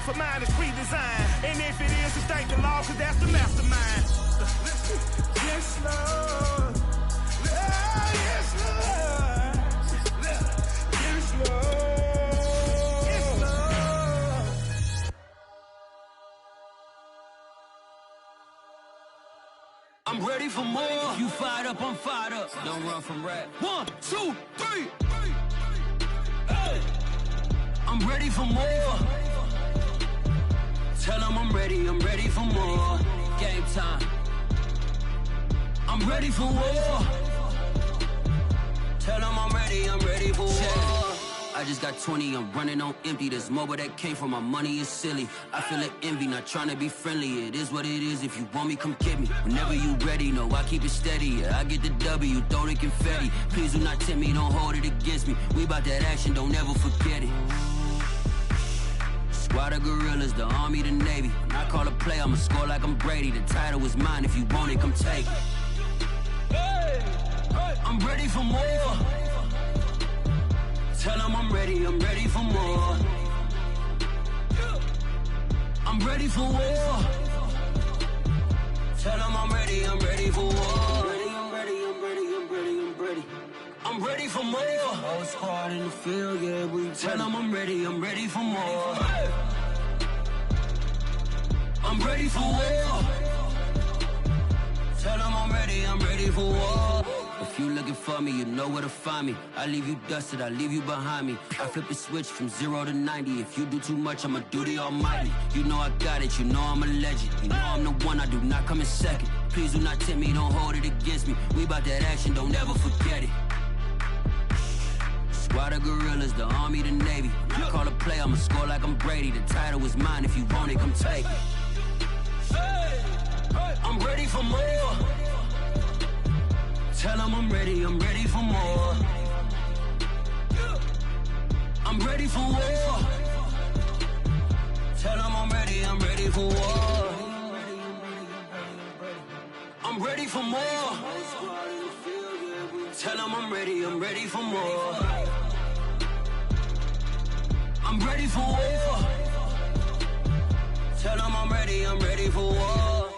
life of mine is pre-designed. And if it is, just thank the Lord, cause that's the mastermind. Yes, Lord. Yes, Lord. Yes, Lord. Yes, Lord. I'm ready for more. You fired up, I'm fired up. Don't run from rap. 1, 2, 3. Hey. I'm ready for more. Tell them I'm ready for more. Game time. I'm ready for war. Tell them I'm ready for war. I just got 20, I'm running on empty. This mobile that came from my money is silly. I feel like envy, not trying to be friendly. It is what it is, if you want me, come get me. Whenever you ready, no, I keep it steady. Yeah, I get the W, throw the confetti. Please do not tempt me, don't hold it against me. We about that action, don't ever forget it. Squad of gorillas, the army, the navy. When I call a play, I'ma score like I'm Brady. The title is mine, if you want it, come take it. I'm ready for more. Tell them I'm ready for more. I'm ready for war. Tell them I'm ready for war. I'm ready for more. Whole squad in the field, yeah, we tell them I'm ready for more. I'm ready for war. Tell them I'm ready for war. If you looking for me, you know where to find me. I leave you dusted, I leave you behind me. I flip the switch from 0 to 90. If you do too much, I'ma do the almighty. You know I got it, you know I'm a legend. You know I'm the one, I do not come in second. Please do not tempt me, don't hold it against me. We about that action, don't ever forget it. Squad of gorillas, the army, the navy. When I call a play, I'ma score like I'm Brady. The title is mine, if you want it, come take it. I'm ready for more. Tell them I'm ready for more. I'm ready for war. Tell them I'm ready for war. I'm ready for more. Tell them I'm ready for more. I'm ready for war. Tell them I'm ready for war.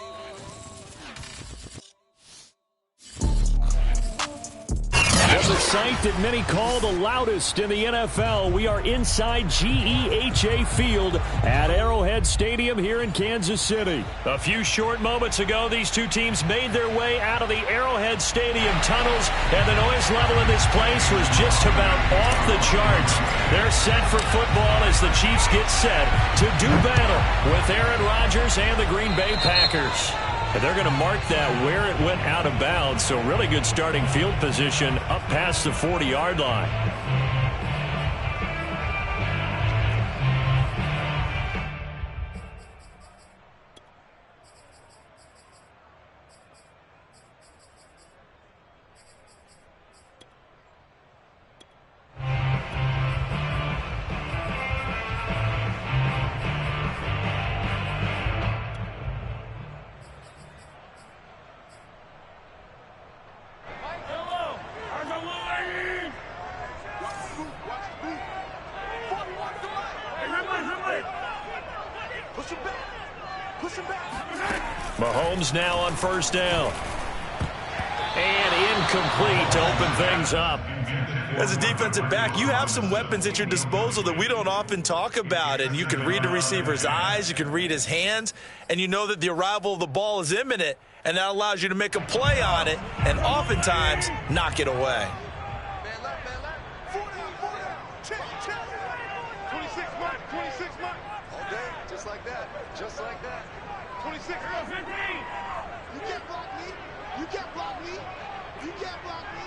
From the site that many call the loudest in the NFL, we are inside GEHA Field at Arrowhead Stadium here in Kansas City. A few short moments ago, these two teams made their way out of the Arrowhead Stadium tunnels, and the noise level in this place was just about off the charts. They're set for football as the Chiefs get set to do battle with Aaron Rodgers and the Green Bay Packers. And they're going to mark that where it went out of bounds, so really good starting field position up past the 40-yard line. Mahomes now on first down. And incomplete to open things up. As a defensive back, you have some weapons at your disposal that we don't often talk about. And you can read the receiver's eyes, you can read his hands, and you know that the arrival of the ball is imminent, and that allows you to make a play on it and oftentimes knock it away. Just like that. 26. You can't block me. You can't block me. You can't block me.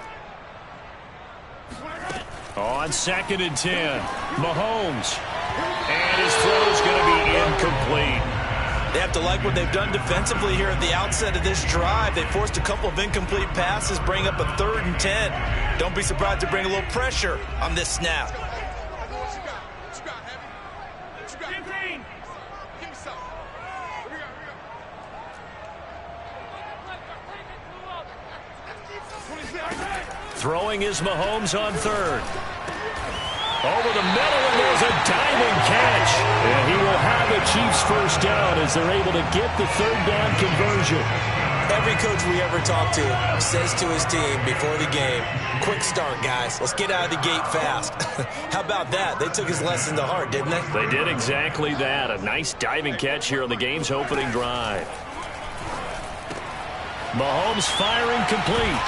On 2nd and 10, Mahomes. And his throw is going to be incomplete. They have to like what they've done defensively here at the outset of this drive. They forced a couple of incomplete passes, bring up a 3rd and 10. Don't be surprised to bring a little pressure on this snap. Throwing is Mahomes on 3rd. Over the middle, and there's a diving catch. And he will have Chiefs first down as they're able to get the third down conversion. Every coach we ever talk to says to his team before the game, quick start, guys. Let's get out of the gate fast. How about that? They took his lesson to heart, didn't they? They did exactly that. A nice diving catch here on the game's opening drive. Mahomes firing complete.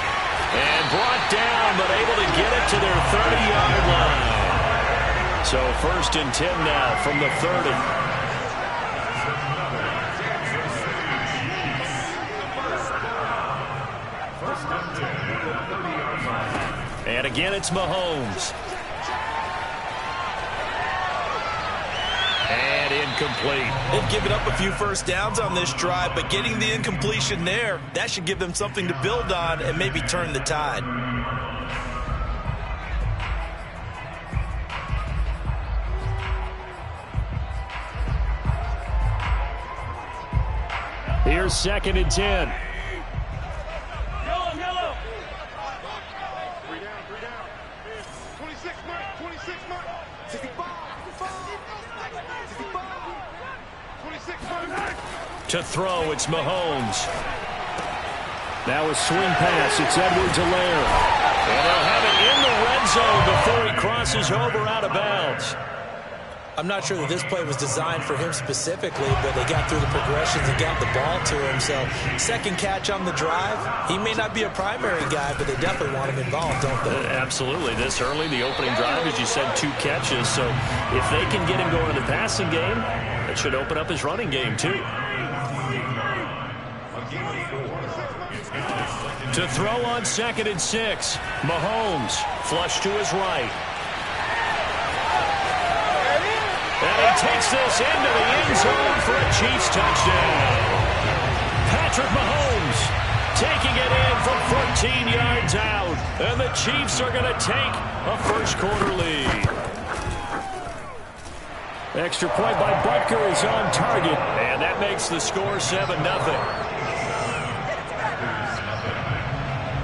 And brought down, but able to get it to their 30-yard line. So 1st and 10 now from the 30. And again, it's Mahomes. And incomplete. They've given up a few first downs on this drive, but getting the incompletion there, that should give them something to build on and maybe turn the tide. Here's 2nd and 10. To throw, it's Mahomes. Now a swing pass, it's Edwards-Helaire. And they'll have it in the red zone before he crosses over out of bounds. I'm not sure that this play was designed for him specifically, but they got through the progressions and got the ball to him. So, second catch on the drive. He may not be a primary guy, but they definitely want him involved, don't they? Absolutely. This early, the opening drive, as you said, 2 catches. So, if they can get him going in the passing game, it should open up his running game, too. To throw on 2nd and 6. Mahomes, flush to his right. And he takes this into the end zone for a Chiefs touchdown. Patrick Mahomes taking it in from 14 yards out. And the Chiefs are going to take a first-quarter lead. Extra point by Butker is on target. And that makes the score 7-0.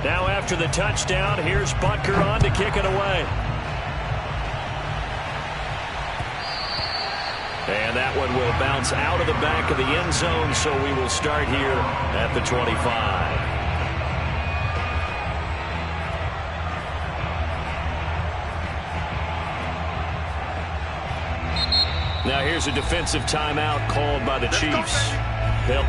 Now after the touchdown, here's Butker on to kick it away. And that one will bounce out of the back of the end zone, so we will start here at the 25. Now here's a defensive timeout called by the Chiefs. Bill.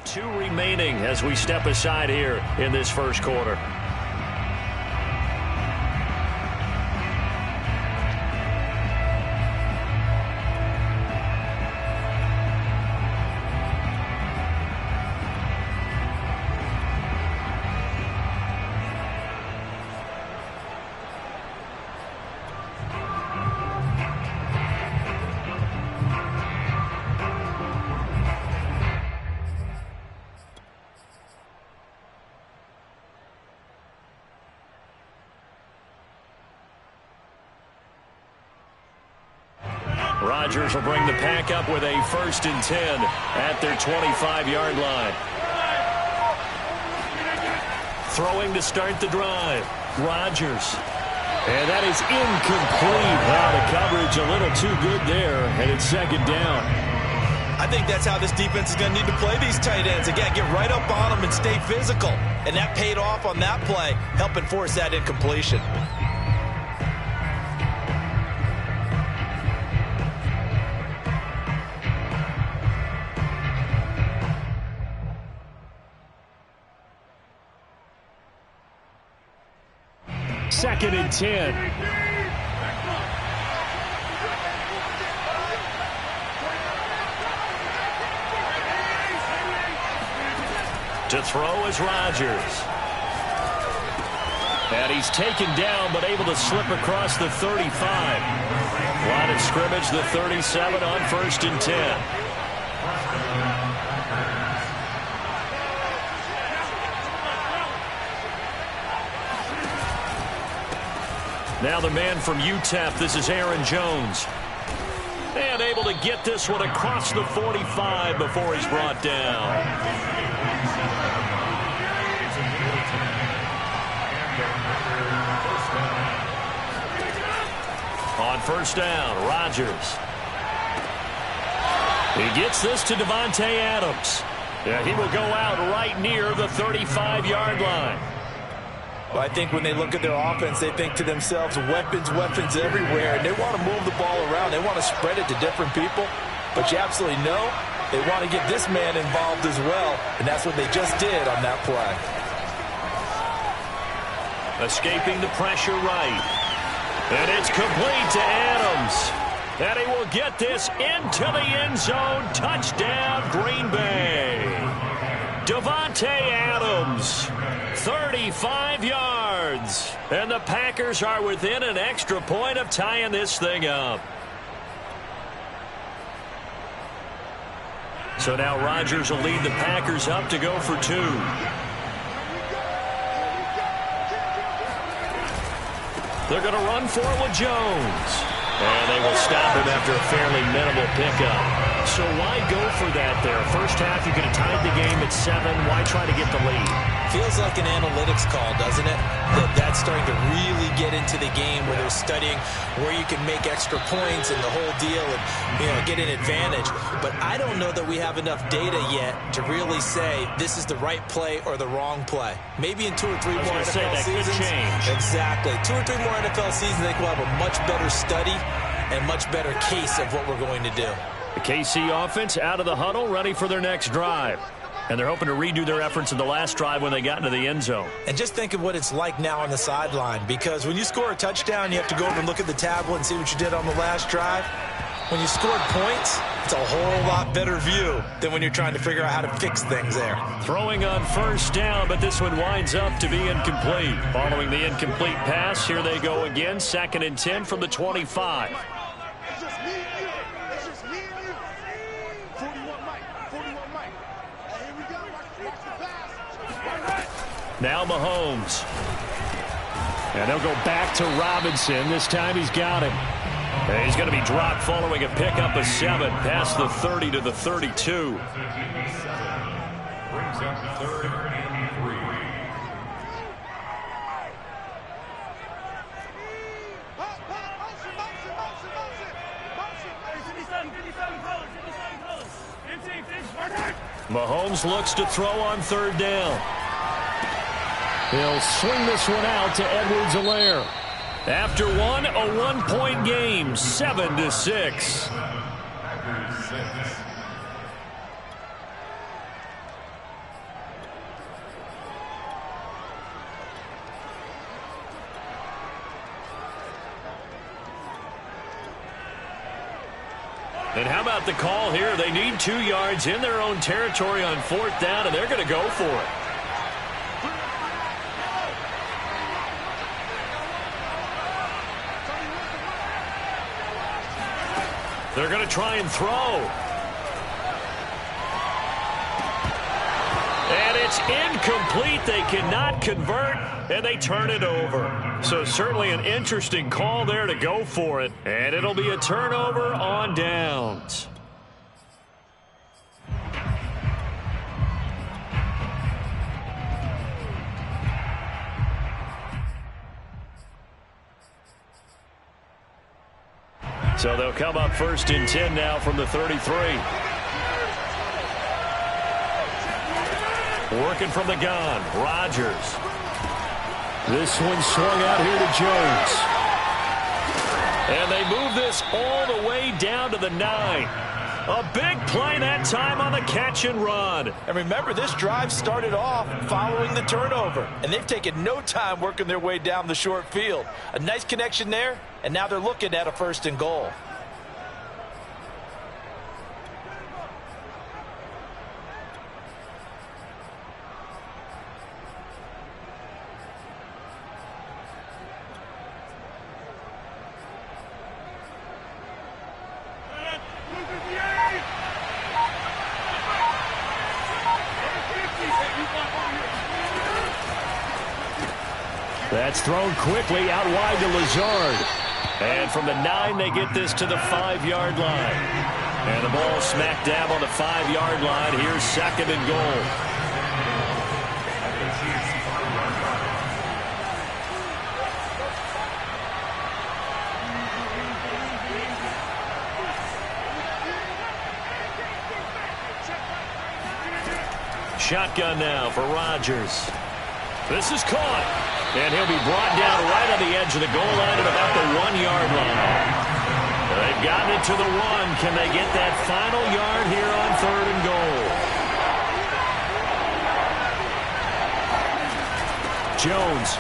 Two remaining as we step aside here in this first quarter. Rodgers will bring the pack up with a 1st and 10 at their 25-yard line. Throwing to start the drive. Rodgers. And that is incomplete. The coverage a little too good there, and it's 2nd down. I think that's how this defense is going to need to play these tight ends. Again, get right up on them and stay physical. And that paid off on that play, helping force that incompletion. Second and 10. To throw is Rodgers. And he's taken down, but able to slip across the 35. Line of scrimmage, the 37 on 1st and 10. Now the man from UTEP, this is Aaron Jones. And able to get this one across the 45 before he's brought down. On 1st down, Rodgers. He gets this to Davante Adams. Yeah, he will go out right near the 35-yard line. Well, I think when they look at their offense, they think to themselves, weapons everywhere, and they want to move the ball around. They want to spread it to different people, but you absolutely know they want to get this man involved as well, and that's what they just did on that play. Escaping the pressure right, and it's complete to Adams, and he will get this into the end zone. Touchdown, Green Bay. Davante Adams, 35 yards. And the Packers are within an extra point of tying this thing up. So now Rodgers will lead the Packers up to go for 2. They're going to run for it with Jones. And they will stop him after a fairly minimal pickup. So why go for that there? First half, you could have tied the game at 7. Why try to get the lead? Feels like an analytics call, doesn't it? That's starting to really get into the game where they're studying where you can make extra points and the whole deal and get an advantage. But I don't know that we have enough data yet to really say this is the right play or the wrong play. Maybe in 2 or 3 more NFL seasons. Could change. Exactly. 2 or 3 more NFL seasons, I think we'll have a much better study and much better case of what we're going to do. The KC offense out of the huddle, ready for their next drive. And they're hoping to redo their efforts in the last drive when they got into the end zone. And just think of what it's like now on the sideline, because when you score a touchdown, you have to go over and look at the tablet and see what you did on the last drive. When you scored points, it's a whole lot better view than when you're trying to figure out how to fix things there. Throwing on 1st down, but this one winds up to be incomplete. Following the incomplete pass, here they go again. 2nd and 10 from the 25. Now Mahomes. And they'll go back to Robinson. This time he's got him. And he's going to be dropped following a pickup of 7 past the 30 to the 32. Brings up 3rd and 3. Mahomes looks to throw on 3rd down. He'll swing this one out to Edwards-Helaire. After one, a 1-point game, 7-6. And how about the call here? They need 2 yards in their own territory on 4th down, and they're going to go for it. They're going to try and throw. And it's incomplete. They cannot convert, and they turn it over. So certainly an interesting call there to go for it. And it'll be a turnover on downs. So they'll come up 1st and 10 now from the 33. Working from the gun, Rodgers. This one swung out here to Jones. And they move this all the way down to the 9. A big play that time on the catch and run. And remember, this drive started off following the turnover, and they've taken no time working their way down the short field. A nice connection there, and now they're looking at a 1st and goal. That's thrown quickly out wide to Lazard. And from the 9, they get this to the 5-yard line. And the ball smack dab on the 5-yard line. Here's 2nd and goal. Shotgun now for Rodgers. This is caught. And he'll be brought down right on the edge of the goal line at about the 1-yard line. They've gotten it to the 1. Can they get that final yard here on 3rd and goal? Jones.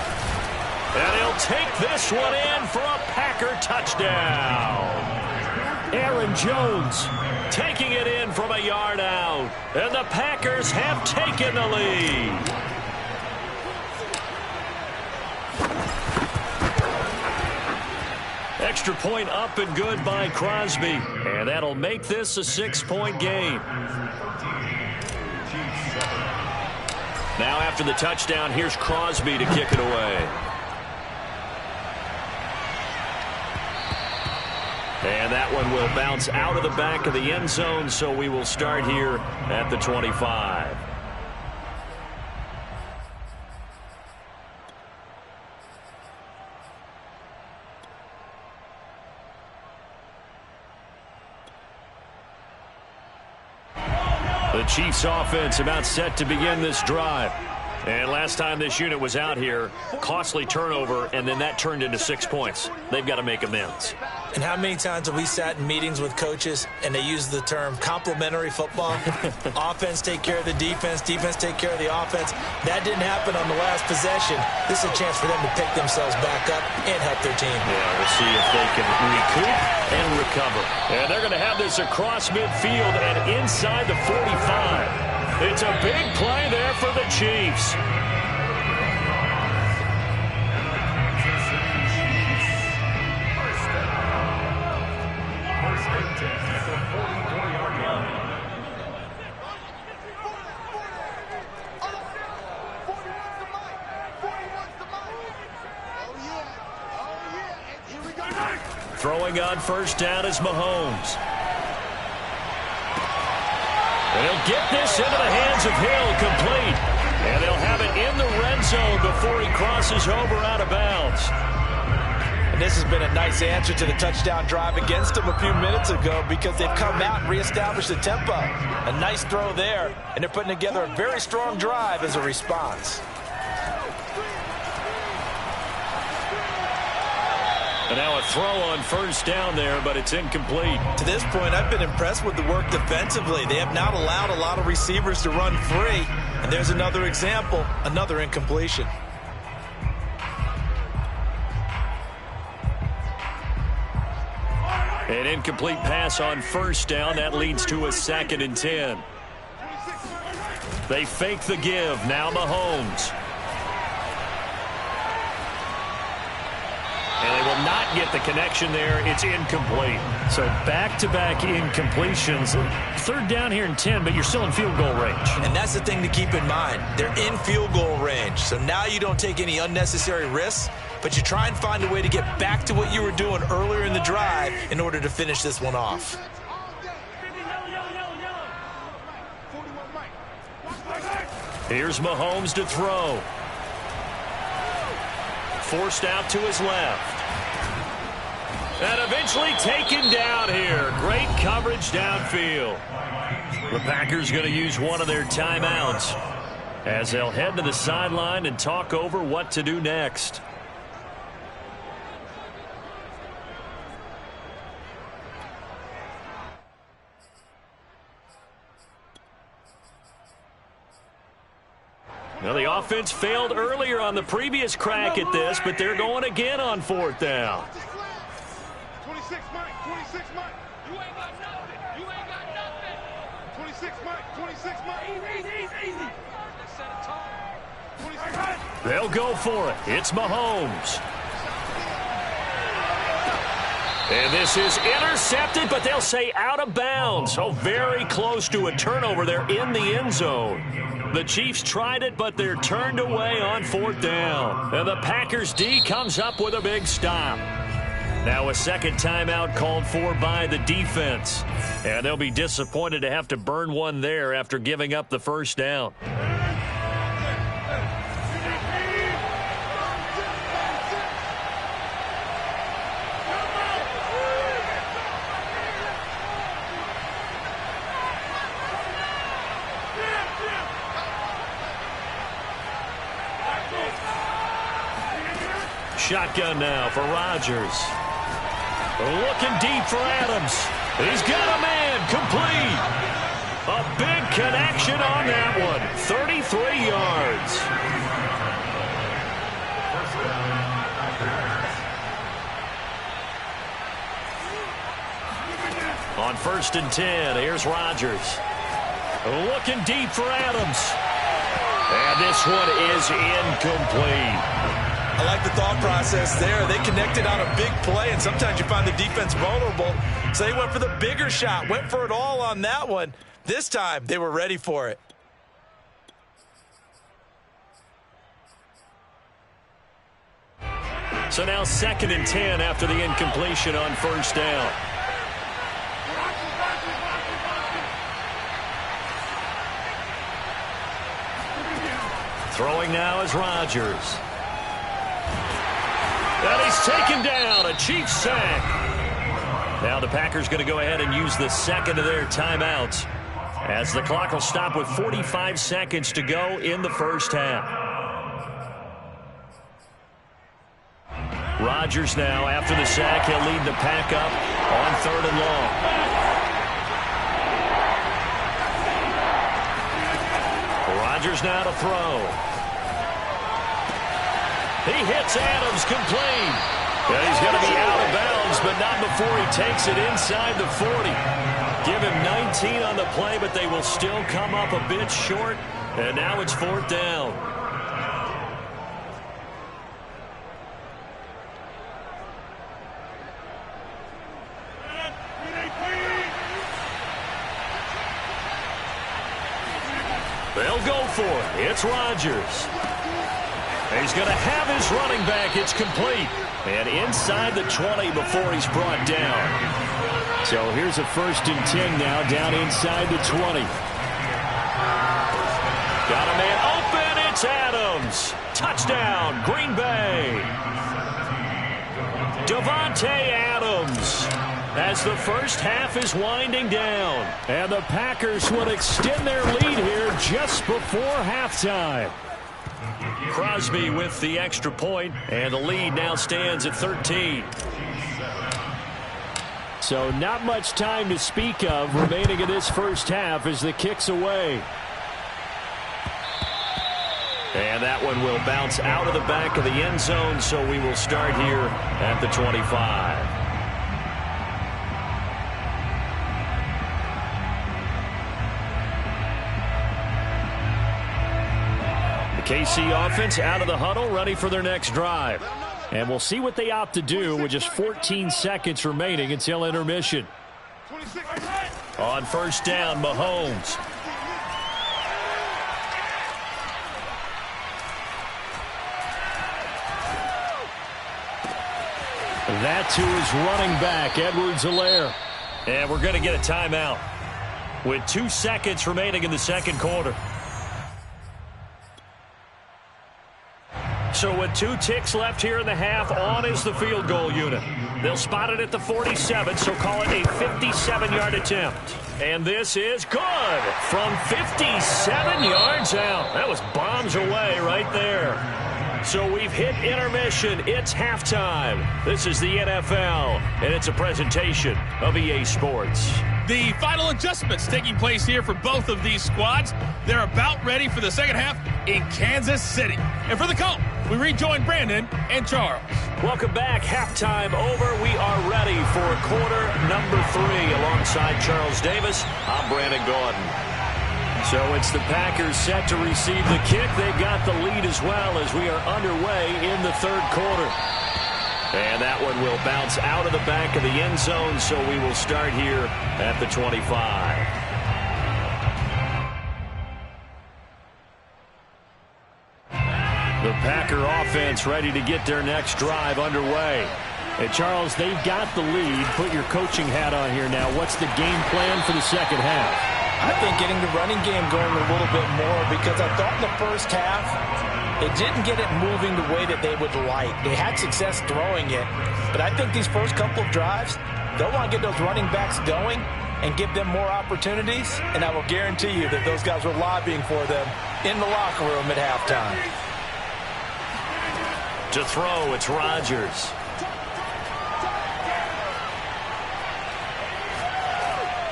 And he'll take this one in for a Packer touchdown. Aaron Jones taking it in from a yard out. And the Packers have taken the lead. Extra point up and good by Crosby. And that'll make this a 6-point game. Now after the touchdown, here's Crosby to kick it away. And that one will bounce out of the back of the end zone, so we will start here at the 25. The Chiefs offense about set to begin this drive. And last time this unit was out here, costly turnover, and then that turned into 6 points. They've got to make amends. And how many times have we sat in meetings with coaches and they use the term complementary football? Offense take care of the defense, defense take care of the offense. That didn't happen on the last possession. This is a chance for them to pick themselves back up and help their team. Yeah, we'll see if they can recoup and recover. And they're going to have this across midfield and inside the 45. It's a big play there for the Chiefs. Throwing on first down is Mahomes. And he'll get this into the hands of Hill, complete. And they'll have it in the red zone before he crosses over out of bounds. And this has been a nice answer to the touchdown drive against them a few minutes ago because they've come out and reestablished the tempo. A nice throw there, and they're putting together a very strong drive as a response. And now a throw on first down there, but it's incomplete. To this point, I've been impressed with the work defensively. They have not allowed a lot of receivers to run free. And there's another example, another incompletion. An incomplete pass on first down. That leads to a 2nd and 10. They fake the give. Now Mahomes. And they will not get the connection there. It's incomplete. So back-to-back incompletions. 3rd down here and 10, but you're still in field goal range. And that's the thing to keep in mind. They're in field goal range. So now you don't take any unnecessary risks, but you try and find a way to get back to what you were doing earlier in the drive in order to finish this one off. Here's Mahomes to throw. Forced out to his left. And eventually taken down here. Great coverage downfield. The Packers going to use one of their timeouts as they'll head to the sideline and talk over what to do next. Now, the offense failed earlier on the previous crack at this, but they're going again on 4th down. 26, Mike. 26, Mike. You ain't got nothing. You ain't got nothing. 26, Mike. 26, Mike. Easy. They'll go for it. It's Mahomes. And this is intercepted, but they'll say out of bounds. So very close to a turnover there in the end zone. The Chiefs tried it, but they're turned away on 4th down. And the Packers D comes up with a big stop. Now a second timeout called for by the defense. And they'll be disappointed to have to burn one there after giving up the first down. Shotgun now for Rodgers. Looking deep for Adams. He's got a man complete. A big connection on that one. 33 yards. On 1st and 10, here's Rodgers. Looking deep for Adams. And this one is incomplete. I like the thought process there. They connected on a big play, and sometimes you find the defense vulnerable. So they went for the bigger shot, went for it all on that one. This time, they were ready for it. So now 2nd and 10 after the incompletion on 1st down. Throwing now is Rodgers. And he's taken down, a Chiefs sack. Now the Packers going to go ahead and use the second of their timeouts as the clock will stop with 45 seconds to go in the first half. Rodgers now, after the sack, he'll lead the pack up on 3rd and long. Rodgers now to throw. He hits Adams complete. And he's going to be out of bounds, but not before he takes it inside the 40. Give him 19 on the play, but they will still come up a bit short. And now it's 4th down. They'll go for it. It's Rodgers. He's going to have his running back. It's complete. And inside the 20 before he's brought down. So here's a 1st and 10 now, down inside the 20. Got a man open. It's Adams. Touchdown, Green Bay. Davante Adams as the first half is winding down. And the Packers would extend their lead here just before halftime. Crosby with the extra point, and the lead now stands at 13. So not much time to speak of remaining in this first half as the kick's away. And that one will bounce out of the back of the end zone, so we will start here at the 25. KC offense out of the huddle, ready for their next drive. And we'll see what they opt to do with just 14 seconds remaining until intermission. On 1st down, Mahomes. That to his running back, Edwards-Helaire. And we're going to get a timeout with 2 seconds remaining in the second quarter. So with 2 ticks left here in the half, on is the field goal unit. They'll spot it at the 47, so call it a 57-yard attempt. And this is good from 57 yards out. That was bombs away right there. So we've hit intermission. It's halftime. This is the NFL, and it's a presentation of EA Sports. The final adjustments taking place here for both of these squads. They're about ready for the second half in Kansas City. And for the call, we rejoin Brandon and Charles. Welcome back. Halftime over. We are ready for quarter number 3. Alongside Charles Davis, I'm Brandon Gordon. So it's the Packers set to receive the kick. They've got the lead as well as we are underway in the third quarter. And that one will bounce out of the back of the end zone, so we will start here at the 25. defense ready to get their next drive underway. Hey, Charles, they've got the lead. Put your coaching hat on here now. What's the game plan for the second half? I think getting the running game going a little bit more, because I thought in the first half it didn't get it moving the way that they would like. They had success throwing it, but I think these first couple of drives, they'll want to get those running backs going and give them more opportunities, and I will guarantee you that those guys were lobbying for them in the locker room at halftime. To throw, it's Rodgers.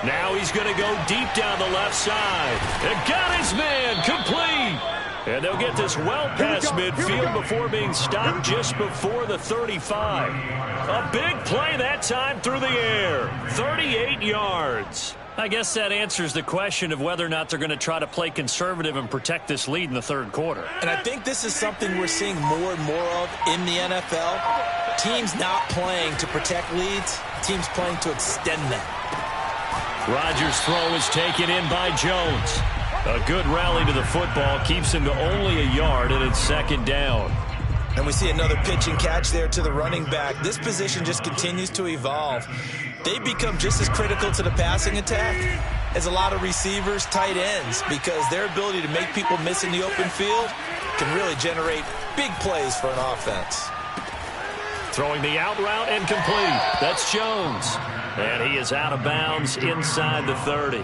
Now he's going to go deep down the left side. And got his man complete. And they'll get this well past midfield before being stopped just before the 35. A big play that time through the air. 38 yards. I guess that answers the question of whether or not they're going to try to play conservative and protect this lead in the third quarter. And I think this is something we're seeing more and more of in the NFL. Teams not playing to protect leads, teams playing to extend them. Rodgers' throw is taken in by Jones. A good rally to the football keeps him to only a yard, and it's second down. And we see another pitch and catch there to the running back. This position just continues to evolve. They become just as critical to the passing attack as a lot of receivers, tight ends, because their ability to make people miss in the open field can really generate big plays for an offense. Throwing the out route and complete. That's Jones. And he is out of bounds inside the 30.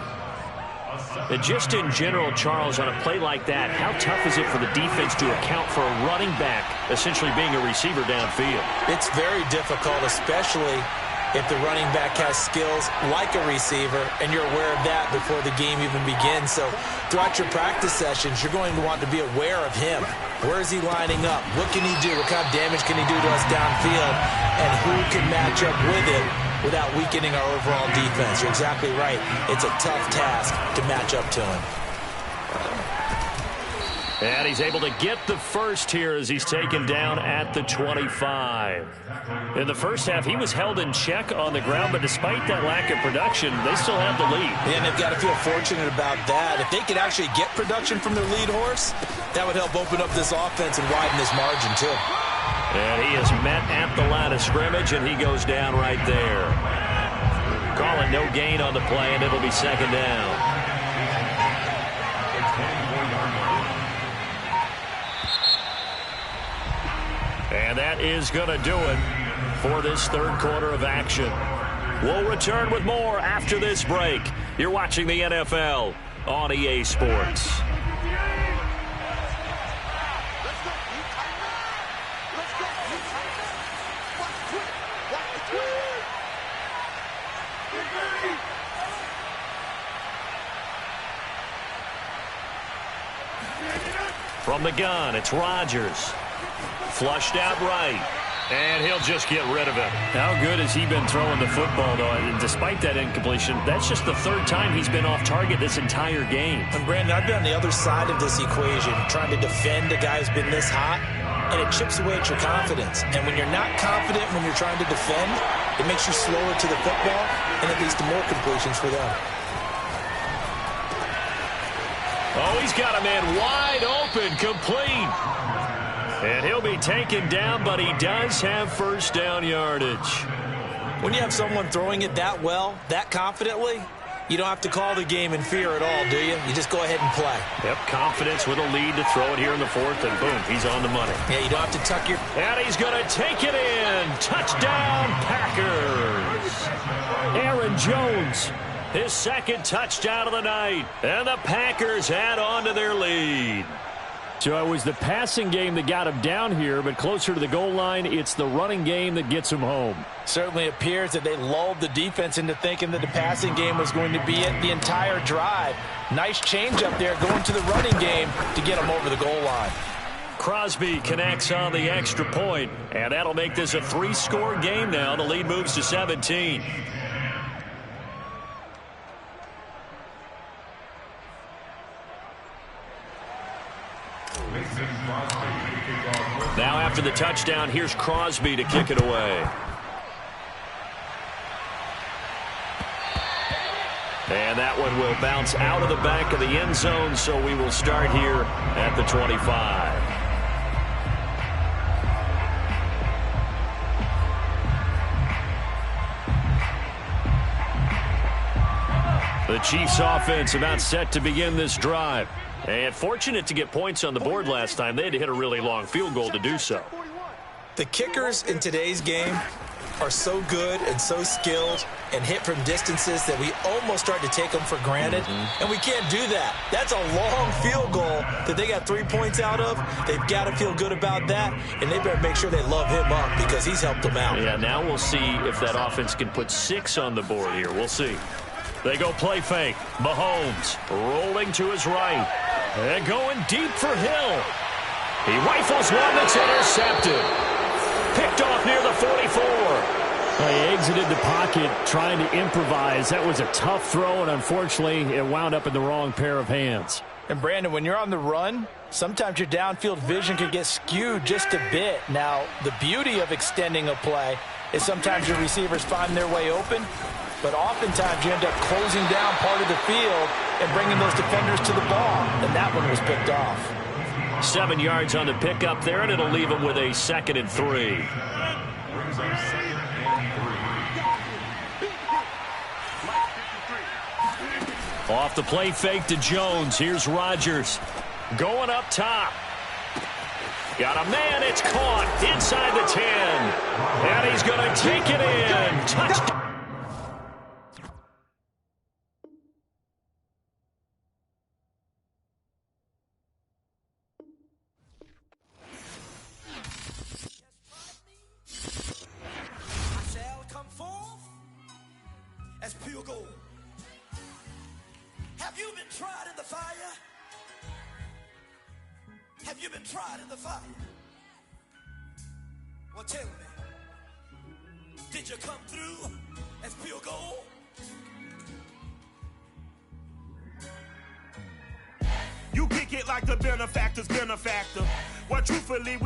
And just in general, Charles, on a play like that, how tough is it for the defense to account for a running back essentially being a receiver downfield? It's very difficult, especially if the running back has skills like a receiver, and you're aware of that before the game even begins. So throughout your practice sessions, you're going to want to be aware of him. Where is he lining up? What can he do? What kind of damage can he do to us downfield? And who can match up with him without weakening our overall defense? You're exactly right. It's a tough task to match up to him. And he's able to get the first here as he's taken down at the 25. In the first half, he was held in check on the ground, but despite that lack of production, they still have the lead. Yeah, and they've got to feel fortunate about that. If they could actually get production from their lead horse, that would help open up this offense and widen this margin too. And he is met at the line of scrimmage, and he goes down right there. Calling no gain on the play, and it'll be second down. And that is going to do it for this third quarter of action. We'll return with more after this break. You're watching the NFL on EA Sports. From the gun, it's Rodgers. Flushed out right, and he'll just get rid of it. How good has he been throwing the football, though? And despite that incompletion, that's just the third time he's been off target this entire game. And Brandon, I've been on the other side of this equation, trying to defend a guy who's been this hot, and it chips away at your confidence. And when you're not confident when you're trying to defend, it makes you slower to the football, and it leads to more completions for them. Oh, he's got a man wide open, complete. And he'll be taken down, but he does have first down yardage. When you have someone throwing it that well, that confidently, you don't have to call the game in fear at all, do you? You just go ahead and play. Yep, confidence with a lead to throw it here in the fourth, and boom, he's on the money. Yeah, you don't have to tuck your... And he's going to take it in. Touchdown, Packers. Aaron Jones, his second touchdown of the night. And the Packers add on to their lead. So it was the passing game that got him down here, but closer to the goal line, it's the running game that gets him home. Certainly appears that they lulled the defense into thinking that the passing game was going to be it the entire drive. Nice change up there going to the running game to get him over the goal line. Crosby connects on the extra point, and that'll make this a 3-score game now. The lead moves to 17. Now after the touchdown, here's Crosby to kick it away. And that one will bounce out of the back of the end zone, so we will start here at the 25. The Chiefs offense about set to begin this drive. And fortunate to get points on the board last time. They had to hit a really long field goal to do so. The kickers in today's game are so good and so skilled and hit from distances that we almost start to take them for granted. And we can't do that. That's a long field goal that they got 3 points out of. They've got to feel good about that, and they better make sure they love him up because he's helped them out. Yeah, now we'll see if that offense can put 6 on the board here. We'll see. They go play fake. Mahomes rolling to his right. And going deep for Hill. He rifles one that's intercepted. Picked off near the 44. He exited the pocket trying to improvise. That was a tough throw, and unfortunately, it wound up in the wrong pair of hands. And, Brandon, when you're on the run, sometimes your downfield vision can get skewed just a bit. Now, the beauty of extending a play is sometimes your receivers find their way open, but oftentimes you end up closing down part of the field and bringing those defenders to the ball, and that one was picked off. 7 yards on the pickup there, and it'll leave them with a 2nd and 3. Off the play fake to Jones. Here's Rodgers. Going up top. Got a man. It's caught inside the 10. And he's going to take it in. Touchdown. Have you been tried in the fire? Have you been tried in the fire? Well, tell me, did you come through as pure gold? You kick it like the benefactor's benefactor. Well, truthfully,